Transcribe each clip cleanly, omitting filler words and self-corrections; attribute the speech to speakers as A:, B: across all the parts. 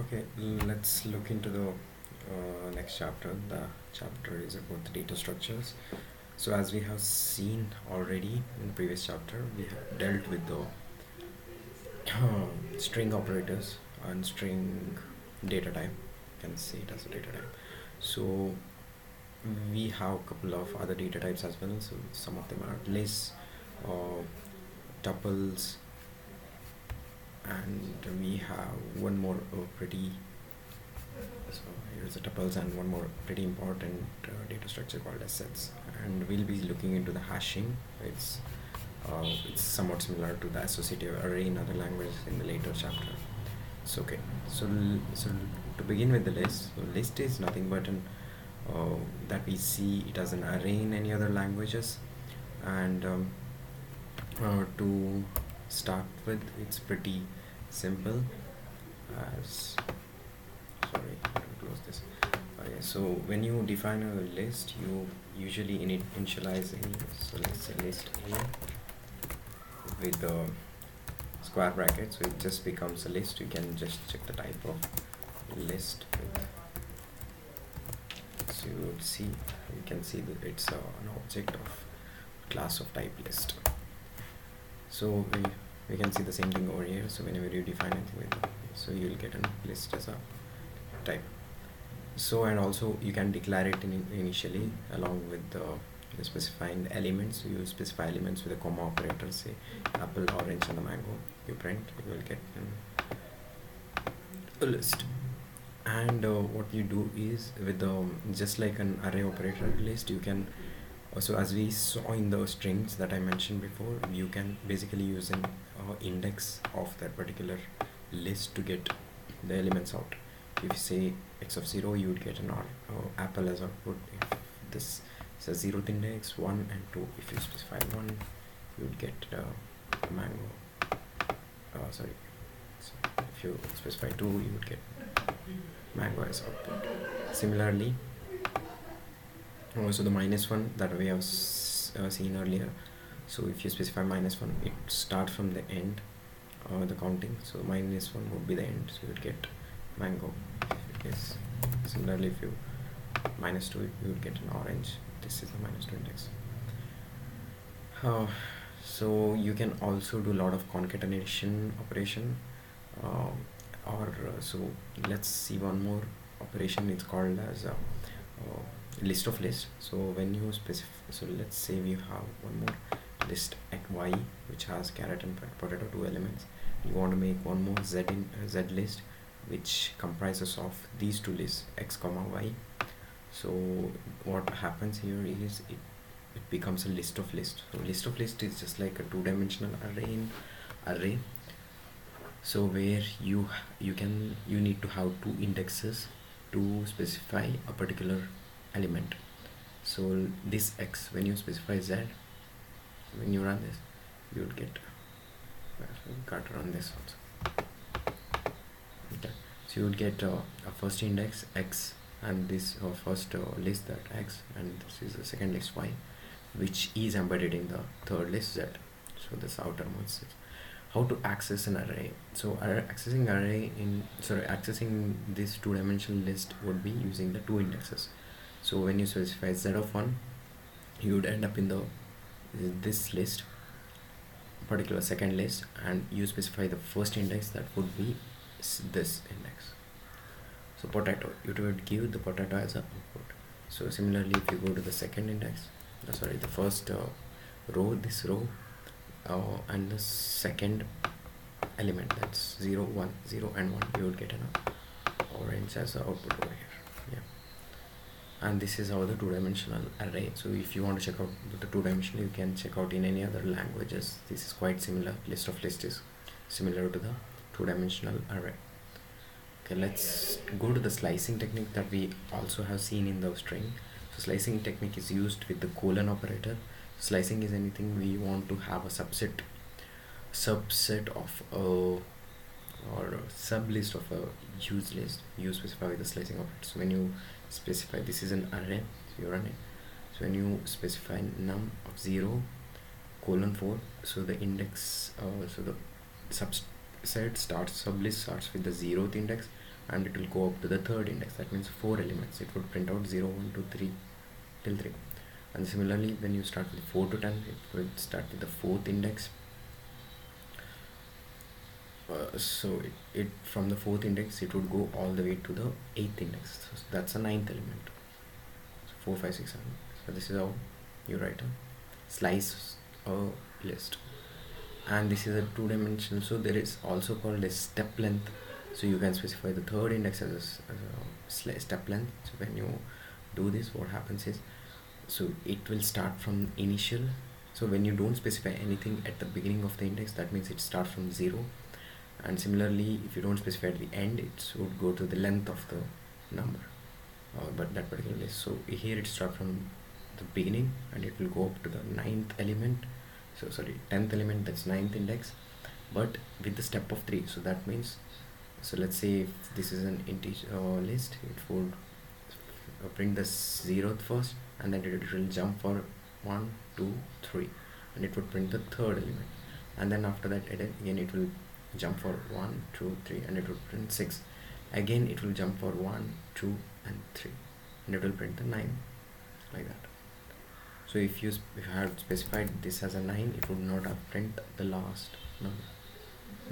A: Okay, let's look into the next chapter. The chapter is about the data structures. So, as we have seen already in the previous chapter, we have dealt with the string operators and string data type. You can see it as a data type. So, we have a couple of other data types as well. So, some of them are lists, uh, tuples, and we have one more pretty so here's the tuples and one more pretty important data structure called as sets, and we'll be looking into the hashing. It's somewhat similar to the associative array in other languages in the later chapter. So okay, so to begin with the list, so list is nothing but an that we see it as an array in any other languages, and to start with, it's pretty simple. As sorry, I have to close this. Okay, so when you define a list, you usually initialize any. So let's say list A with the square bracket, so it just becomes a list. You can just check the type of list with, so you would see, you can see that it's an object of class of type list. So we can see the same thing over here. So whenever you define anything with it, so you'll get a list as a type. So, and also you can declare it initially along with the specifying the elements. So you specify elements with a comma operator, say apple, orange, and a mango. You print, you will get a list. And what you do is with the just like an array operator list, you can also, as we saw in the strings that I mentioned before, you can basically use an index of that particular list to get the elements out. If you say x of 0, you would get an apple as output. If this is a 0th index, 1 and 2. If you specify 1, you would get mango. Sorry. So if you specify 2, you would get mango as output. Similarly, also the -1 that we have seen earlier. So if you specify -1, it starts from the end, the counting. So -1 would be the end, so you would get mango. Yes. Similarly, if you -2, you would get an orange. This is the -2 index. So you can also do a lot of concatenation operation, so let's see one more operation. It's called as a list of lists. So when you specify, so let's say we have one more list y, which has carrot and potato, 2 elements. You want to make one more z list, which comprises of these 2 lists, x comma y. So what happens here is it becomes a list of lists. So list of list is just like a 2-dimensional array. So where you need to have 2 indexes to specify a particular element. So this x, when you specify z, when you run this, you would get, got to run this also. Okay, so you would get a first index x, and this first list, that x, and this is the second list y, which is embedded in the third list z. So this outermost is how to access an array. So accessing this 2-dimensional list would be using the 2 indexes. So when you specify z of 1, you would end up in this list, particular second list, and you specify the first index, that would be this index. So potato, you would give the potato as an output. So similarly, if you go to the second index, the first row, this row, and the second element, that's 0, 1, 0 and 1, you would get an orange as an output over here. And this is how the 2-dimensional array. So if you want to check out the 2-dimensional, you can check out in any other languages. This is quite similar. List of lists is similar to the 2-dimensional array. Okay, let's go to the slicing technique that we also have seen in the string. So slicing technique is used with the colon operator. Slicing is anything we want to have a subset of a or a sub list of a use list. You specify with the slicing operator. So when you specify, this is an array, so you run it. So when you specify num of 0 colon 4, so the index, so the said, sublist starts with the 0th index and it will go up to the 3rd index. That means 4 elements. It would print out 0, 1, 2, 3 till 3. And similarly, when you start with 4 to 10, it will start with the 4th index. So it from the 4th index it would go all the way to the 8th index. So that's a 9th element. So 4, 5, 6, 7. So this is how you write a slice list. And this is a 2-dimensional, so there is also called a step length. So you can specify the 3rd index as a step length. So when you do this, what happens is, so it will start from initial. So when you don't specify anything at the beginning of the index, that means it starts from 0. And similarly, if you don't specify at the end, it would go to the length of the number, but that particular list. So here it starts from the beginning and it will go up to the 9th element. So sorry, 10th element, that's 9th index, but with the step of 3. So that means, so let's say if this is an integer list, it would print the 0th first, and then it will jump for 1, 2, 3, and it would print the 3rd element, and then after that again it will jump for 1, 2, 3, and it will print 6. Again it will jump for 1, 2, and 3, and it will print the 9, like that. So if you had specified this as a 9, it would not have print the last number,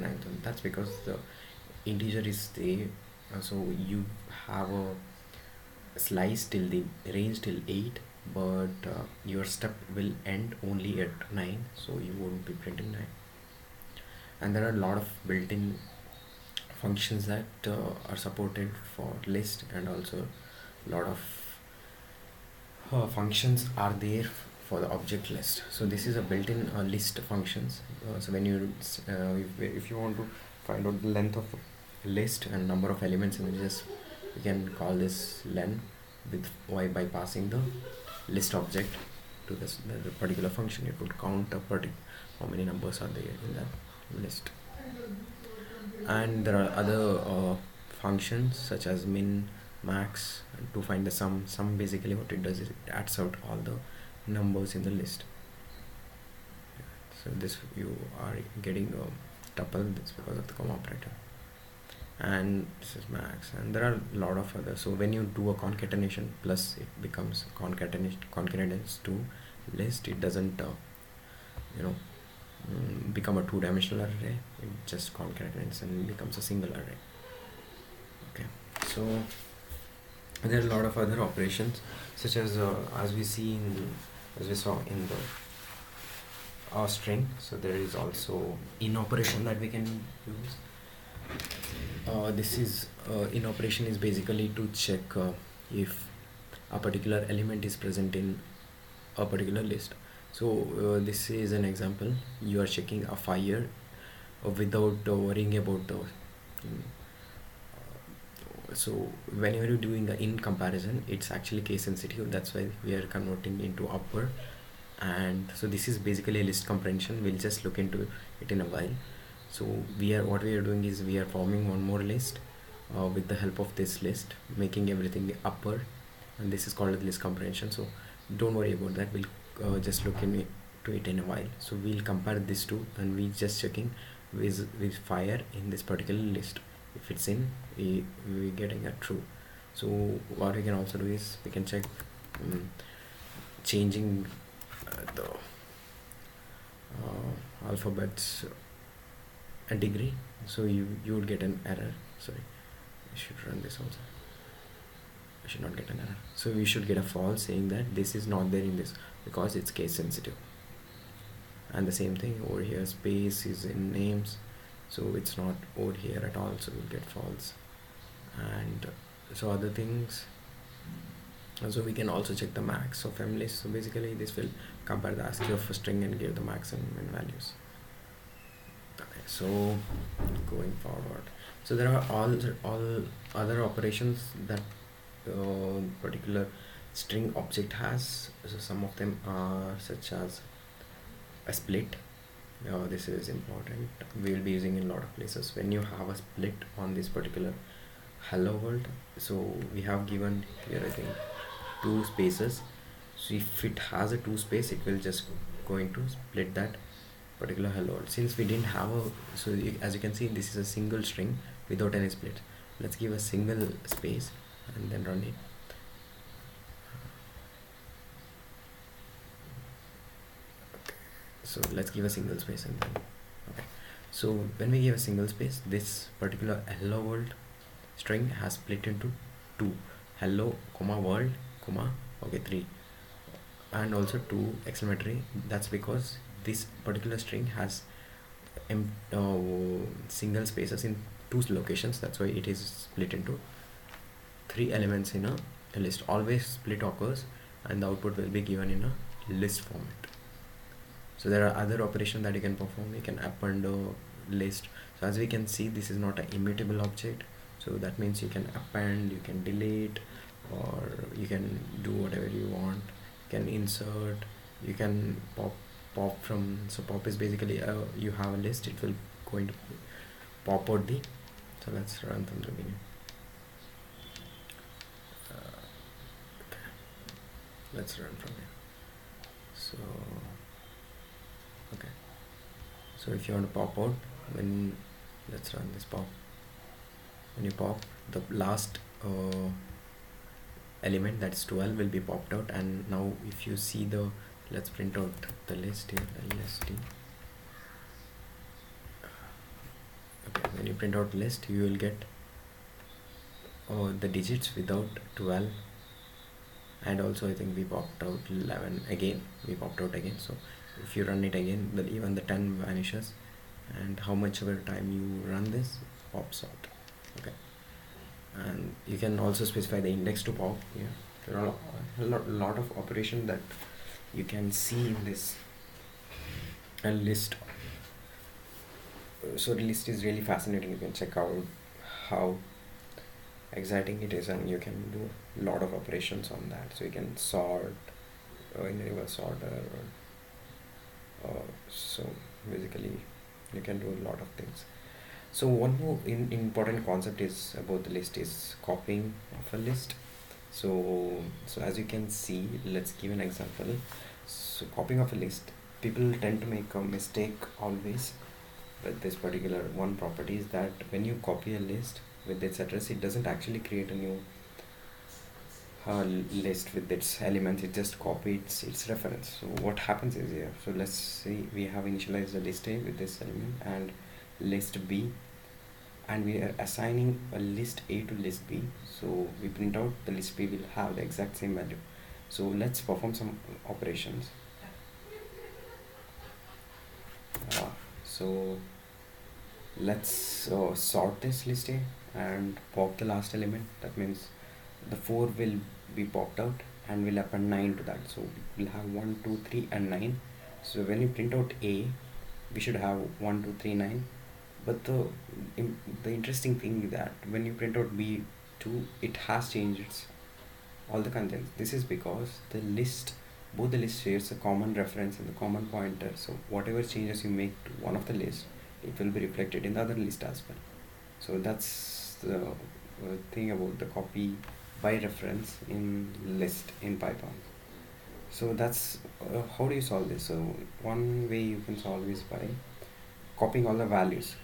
A: 9th one. That's because the integer is there. So you have a slice till the range till 8, but your step will end only at 9, so you won't be printing 9. And there are a lot of built-in functions that are supported for list, and also a lot of functions are there for the object list. So this is a built-in list functions. So when you if you want to find out the length of a list and number of elements in the list, you can call this len with by passing the list object to the particular function. It would count how many numbers are there in that list. And there are other functions such as min, max, and to find the sum. Sum basically what it does is it adds out all the numbers in the list. So this you are getting a tuple, that's because of the comma operator. And this is max, and there are a lot of others. So when you do a concatenation plus, it becomes concatenates to list. It doesn't become a 2-dimensional array. It just concatenates and becomes a single array. Okay, so there are a lot of other operations, such as we saw in the string. So there is also in operation that we can use. This is in operation is basically to check if a particular element is present in a particular list. So this is an example. You are checking a fire without worrying about the so whenever you're doing the in comparison, it's actually case sensitive. That's why we are converting into upper. And so this is basically a list comprehension. We'll just look into it in a while. So what we are doing is we are forming one more list with the help of this list, making everything upper, and this is called list comprehension. So don't worry about that. We'll just look into it in a while. So we'll compare these two, and we just checking with fire in this particular list. If it's in, we're getting a true. So what we can also do is we can check changing the alphabets a degree. So you would get an error. Sorry, I should run this also. I should not get an error. So we should get a false saying that this is not there in this because it's case sensitive. And the same thing over here, space is in names, so it's not over here at all, so we'll get false. And so other things, so we can also check the max of m list. So basically this will compare the ASCII of a string and give the max and min values. Okay, so going forward, so there are all other operations that particular string object has. So some of them are such as a split. This is important. We will be using in a lot of places. When you have a split on this particular hello world, so we have given here I think 2 spaces. So if it has a 2 space, it will just going to split that particular hello world. Since we didn't have a, as you can see, this is a single string without any split. Let's give a single space and then run it. So let's give a single space and then, okay. So when we give a single space, this particular hello world string has split into two, hello comma world comma, okay, 3, and also 2 exclamatory. That's because this particular string has single spaces in 2 locations. That's why it is split into 3 elements in a list. Always split occurs and the output will be given in a list format. So there are other operations that you can perform. You can append a list. So as we can see, this is not an immutable object, so that means you can append, you can delete, or you can do whatever you want. You can insert, you can pop from, so pop is basically you have a list, it will going to pop out the, so let's run from the beginning. Okay. Let's run from here. So okay, so if you want to pop out, when, let's run this pop, when you pop, the last element, that's 12, will be popped out. And now if you see the, let's print out the list here, list. Okay, when you print out the list, you will get the digits without 12, and also I think we popped out 11 again, we popped out again. So if you run it again, even the 10 vanishes, and how much ever time you run this, pops out. Okay, and you can also specify the index to pop here. There are a lot of operation that you can see in this list. So the list is really fascinating. You can check out how exciting it is, and you can do a lot of operations on that. So you can sort in reverse order, so basically you can do a lot of things. So one more important concept is about the list is copying of a list. So as you can see, let's give an example. So copying of a list, people tend to make a mistake always with this particular one property, is that when you copy a list with its address, it doesn't actually create a new list with its elements, it just copies its reference. So what happens is here, so let's say we have initialized the list A with this element and list B, and we are assigning a list A to list B. So we print out the list B will have the exact same value. So let's perform some operations. So let's sort this list A and pop the last element. That means the 4 will be popped out and we'll append 9 to that. So we'll have 1, 2, 3 and 9. So when you print out A, we should have 1, 2, 3, 9. But the interesting thing is that when you print out B2, it has changed all the contents. This is because the list, both the list shares a common reference and the common pointer. So whatever changes you make to one of the list, it will be reflected in the other list as well. So that's the thing about the copy by reference in list in Python. So that's how do you solve this? So one way you can solve is by copying all the values,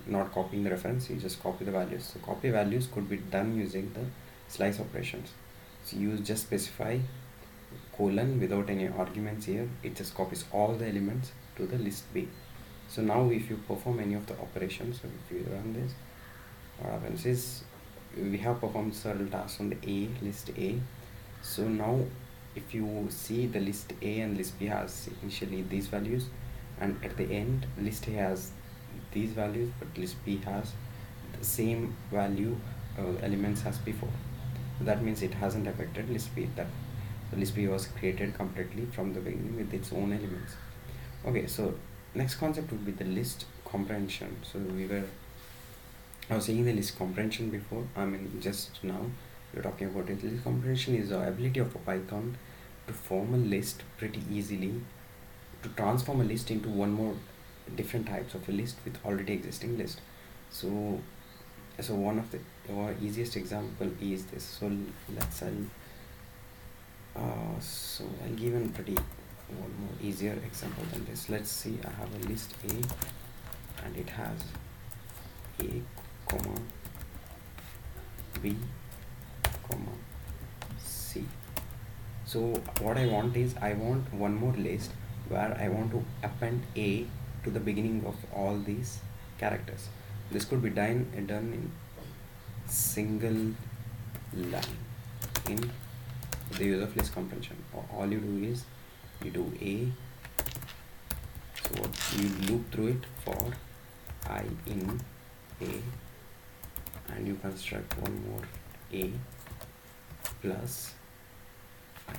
A: not copying the reference, you just copy the values. So copy values could be done using the slice operations. So you just specify colon without any arguments here, it just copies all the elements to the list B. So now if you perform any of the operations, so if you run this, what happens is we have performed several tasks on the A, list A. So now if you see, the list A and list B has initially these values, and at the end list A has these values, but list B has the same value elements as before. So that means it hasn't affected list B. That the list B was created completely from the beginning with its own elements. Okay, so next concept would be the list comprehension. So I was saying the list comprehension before, I mean just now we're talking about it. List comprehension is the ability of a Python to form a list pretty easily, to transform a list into one more different types of a list with already existing list. So one of the easiest example is this. So I'll give a pretty one more easier example than this. Let's see, I have a list A and it has A comma B comma C. So what I want is, I want one more list where I want to append A to the beginning of all these characters. This could be done in single line in the use of list comprehension. All you do is you do A, so you loop through it for I in A, and you construct one more A plus I.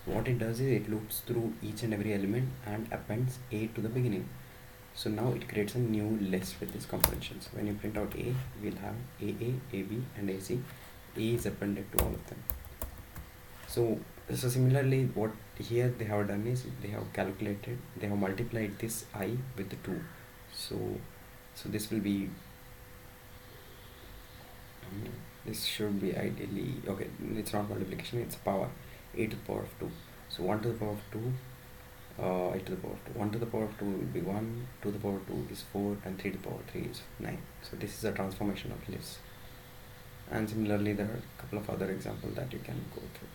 A: What it does is it loops through each and every element and appends A to the beginning. So now it creates a new list with these comprehensions. When you print out A, we'll have AA, AB and AC. A is appended to all of them. So similarly, what here they have done is they have multiplied this I with the 2. So this will be, this should be ideally, okay, it's not multiplication, it's power, A to the power of 2. So 1 to the power of 2, A to the power of 2. 1 to the power of 2 will be 1, 2 to the power of 2 is 4, and 3 to the power of 3 is 9. So this is a transformation of lists. And similarly, there are a couple of other examples that you can go through.